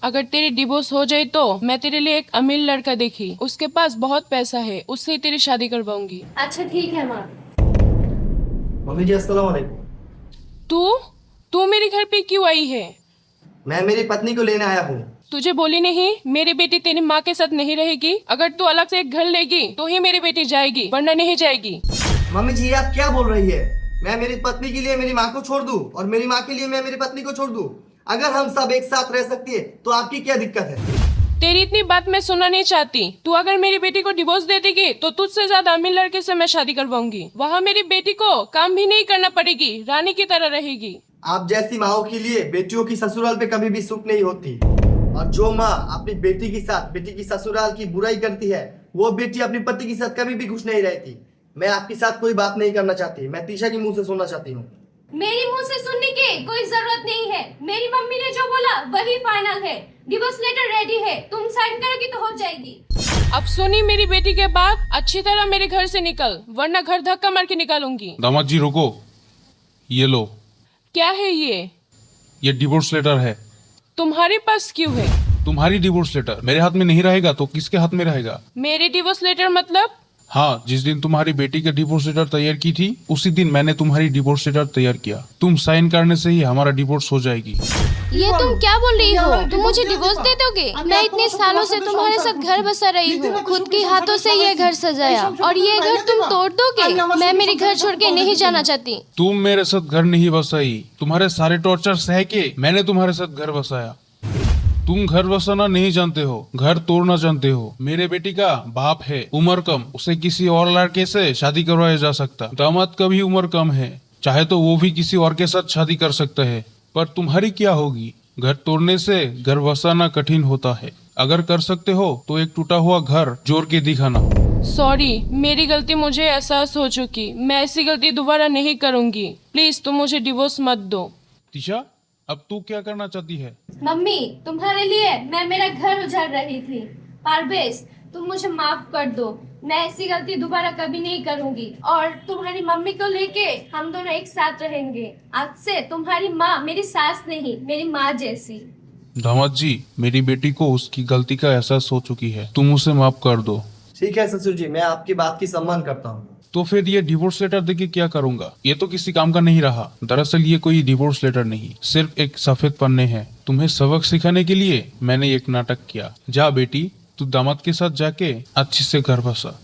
अगर तेरी डिवोर्स हो जाए तो मैं तेरे लिए एक अमीर लड़का देखी, उसके पास बहुत पैसा है, उससे ही तेरी शादी करवाऊंगी। अच्छा ठीक है माँ। मम्मी जी अस्सलाम वालेकुम। तू तू मेरे घर पे क्यों आई है? मैं मेरी पत्नी को लेने आया हूँ। तुझे बोली नहीं मेरी बेटी तेरी माँ के साथ नहीं रहेगी? अगर तू अलग से एक घर लेगी तो ही मेरी बेटी जाएगी, वरना नहीं जाएगी। मम्मी जी ये आप क्या बोल रही है? मैं मेरी पत्नी के लिए मेरी माँ को छोड़ दूँ और मेरी माँ के लिए मैं मेरी पत्नी को छोड़ दूँ? अगर हम सब एक साथ रह सकती है तो आपकी क्या दिक्कत है? तेरी इतनी बात मैं सुनना नहीं चाहती। तू अगर मेरी बेटी को डिवोर्स दे देगी तो तुझसे ज्यादा अमीर लड़के से मैं शादी करवाऊंगी। वहाँ मेरी बेटी को काम भी नहीं करना पड़ेगी, रानी की तरह रहेगी। आप जैसी माओ के लिए बेटियों की ससुराल पे कभी भी सुख नहीं होती। और जो माँ अपनी बेटी के साथ बेटी की ससुराल की बुराई करती है वो बेटी अपनी पति के साथ कभी भी खुश नहीं रहती। मैं आपके साथ कोई बात नहीं करना चाहती, मैं तीशा के मुंह से सुनना चाहती हूँ। मेरी मुंह से सुनने की कोई जरूरत नहीं है। मेरी मम्मी ने जो बोला वही फाइनल है। डिवोर्स लेटर रेडी है, तुम साइन करोगी तो हो जाएगी। अब सुनी मेरी बेटी के बाद अच्छी तरह मेरे घर से निकल, वरना घर धक्का मार के निकालूंगी। दामाद जी रुको, ये लो, क्या है ये डिवोर्स लेटर है। तुम्हारे पास क्यों है? तुम्हारी डिवोर्स लेटर मेरे हाथ में नहीं रहेगा तो किसके हाथ में रहेगा? मेरी डिवोर्स लेटर मतलब? हाँ, जिस दिन तुम्हारी बेटी का डिवोर्स लेटर तैयार की थी उसी दिन मैंने तुम्हारी डिवोर्स लेटर तैयार किया। तुम साइन करने से ही हमारा डिवोर्स हो जाएगी। ये तुम क्या बोल रही हो? तुम मुझे डिवोर्स दे दोगे? मैं इतने सालों से तुम्हारे साथ घर बसा रही हूँ, खुद के हाथों से ये घर सजाया और ये घर तुम तोड़ दोगे? मैं मेरे घर छोड़ के नहीं जाना चाहती। तुम मेरे साथ घर नहीं बसाई, तुम्हारे सारे टॉर्चर सह के मैंने तुम्हारे साथ घर बसाया। तुम घर बसाना नहीं जानते हो, घर तोड़ना जानते हो। मेरे बेटी का बाप है, उम्र कम, उसे किसी और लड़के से शादी करवाया जा सकता। दामाद का भी उम्र कम है, चाहे तो वो भी किसी और के साथ शादी कर सकता है। पर तुम्हारी क्या होगी? घर तोड़ने से घर बसाना कठिन होता है। अगर कर सकते हो तो एक टूटा हुआ घर जोड़ के दिखाना। सॉरी, मेरी गलती, मुझे एहसास हो चुकी। मैं ऐसी गलती दोबारा नहीं करूंगी। प्लीज तुम मुझे डिवोर्स मत दो। तिशा, अब तू क्या करना चाहती है? मम्मी, तुम्हारे लिए मैं मेरा घर उजाड़ रही थी। पारवेज, तुम मुझे माफ कर दो। मैं ऐसी गलती दोबारा कभी नहीं करूंगी और तुम्हारी मम्मी को लेके हम दोनों एक साथ रहेंगे। आज से तुम्हारी माँ मेरी सास नहीं, मेरी माँ जैसी। दामाद जी, मेरी बेटी को उसकी गलती का एहसास हो चुकी है, तुम उसे माफ कर दो। ठीक है ससुर जी, मैं आपकी बात की सम्मान करता हूँ। तो फिर ये डिवोर्स लेटर देके क्या करूंगा? ये तो किसी काम का नहीं रहा। दरअसल ये कोई डिवोर्स लेटर नहीं, सिर्फ एक सफेद पन्ने हैं। तुम्हें सबक सिखाने के लिए मैंने एक नाटक किया। जा बेटी, तू दामाद के साथ जाके अच्छे से घर बसा।